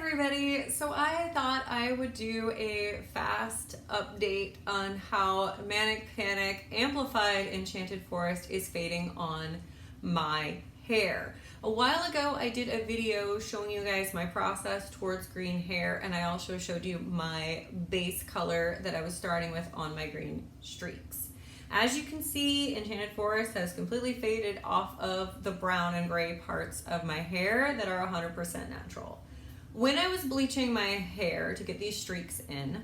everybody. So I thought I would do a fast update on how Manic Panic Amplified Enchanted Forest is fading on my hair. A while ago I did a video showing you guys my process towards green hair, and I also showed you my base color that I was starting with on my green streaks. As you can see, Enchanted Forest has completely faded off of the brown and gray parts of my hair that are 100% natural. When I was bleaching my hair to get these streaks in,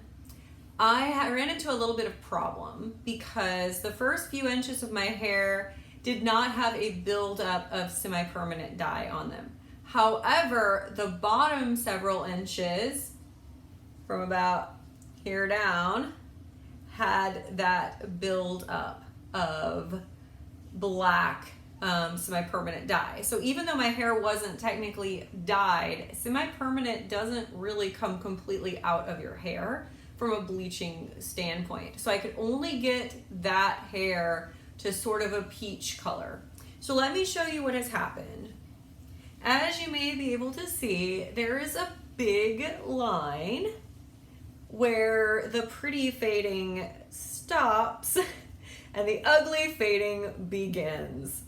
I ran into a little bit of problem because the first few inches of my hair did not have a buildup of semi-permanent dye on them. However, the bottom several inches, from about here down, had that build up of black semi-permanent dye. So even though my hair wasn't technically dyed, semi-permanent doesn't really come completely out of your hair from a bleaching standpoint. So I could only get that hair to sort of a peach color. So let me show you what has happened. As you may be able to see, there is a big line where the pretty fading stops and the ugly fading begins.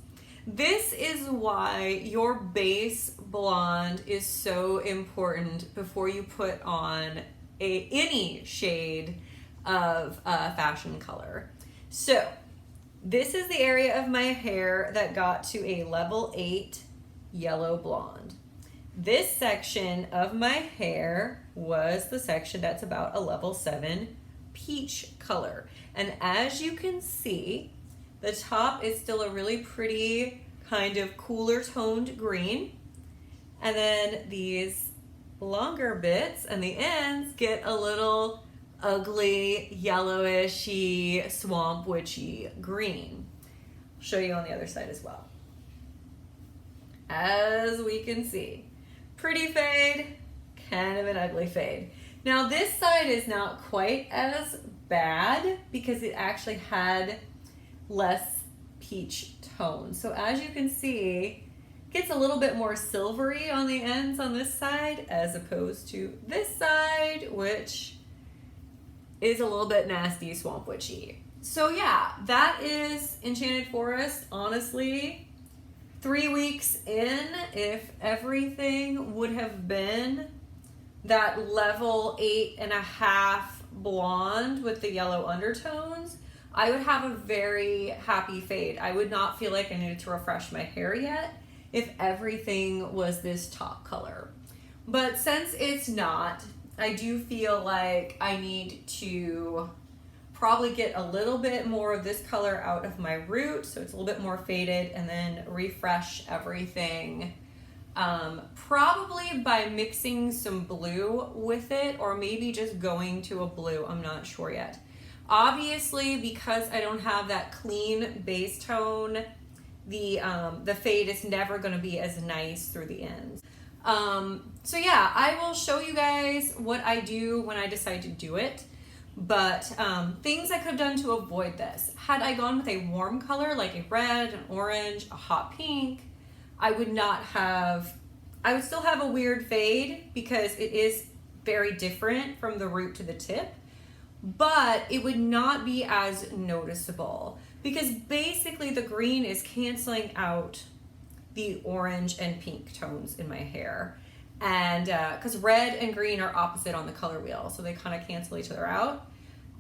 This is why your base blonde is so important before you put on any shade of fashion color. So this is the area of my hair that got to a level 8 yellow blonde. This section of my hair was the section that's about a level 7 peach color. And as you can see, the top is still a really pretty kind of cooler toned green. And then these longer bits and the ends get a little ugly, yellowishy, swamp witchy green. I'll show you on the other side as well. As we can see, pretty fade, kind of an ugly fade. Now this side is not quite as bad because it actually had less peach tone. So as you can see, it gets a little bit more silvery on the ends on this side as opposed to this side, which is a little bit nasty, swamp witchy. So yeah, that is Enchanted Forest. Honestly, 3 weeks in, if everything would have been that level 8.5 blonde with the yellow undertones, I would have a very happy fade. I would not feel like I needed to refresh my hair yet if everything was this top color. But since it's not, I do feel like I need to probably get a little bit more of this color out of my root so it's a little bit more faded, and then refresh everything probably by mixing some blue with it, or maybe just going to a blue. I'm not sure yet. Obviously, because I don't have that clean base tone, the fade is never going to be as nice through the ends. So yeah, I will show you guys what I do when I decide to do it. But things I could have done to avoid this. Had I gone with a warm color like a red, an orange, a hot pink, I would still have a weird fade because it is very different from the root to the tip, but it would not be as noticeable because basically the green is canceling out the orange and pink tones in my hair. And because red and green are opposite on the color wheel, so they kind of cancel each other out.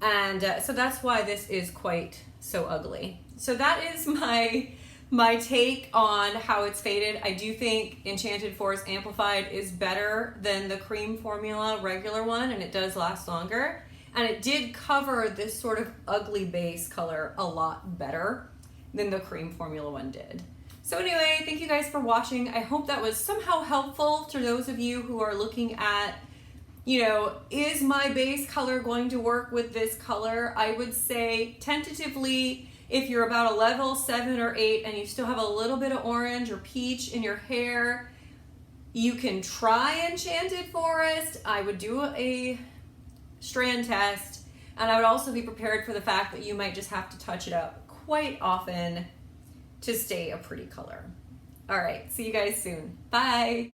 And so that's why this is quite so ugly. So that is my take on how it's faded. I do think Enchanted Forest Amplified is better than the cream formula regular one, and it does last longer. And it did cover this sort of ugly base color a lot better than the cream formula one did. So anyway, thank you guys for watching. I hope that was somehow helpful to those of you who are looking at, is my base color going to work with this color? I would say tentatively, if you're about a level 7 or 8 and you still have a little bit of orange or peach in your hair, you can try Enchanted Forest. I would do a strand test, and I would also be prepared for the fact that you might just have to touch it up quite often to stay a pretty color. All right, see you guys soon. Bye.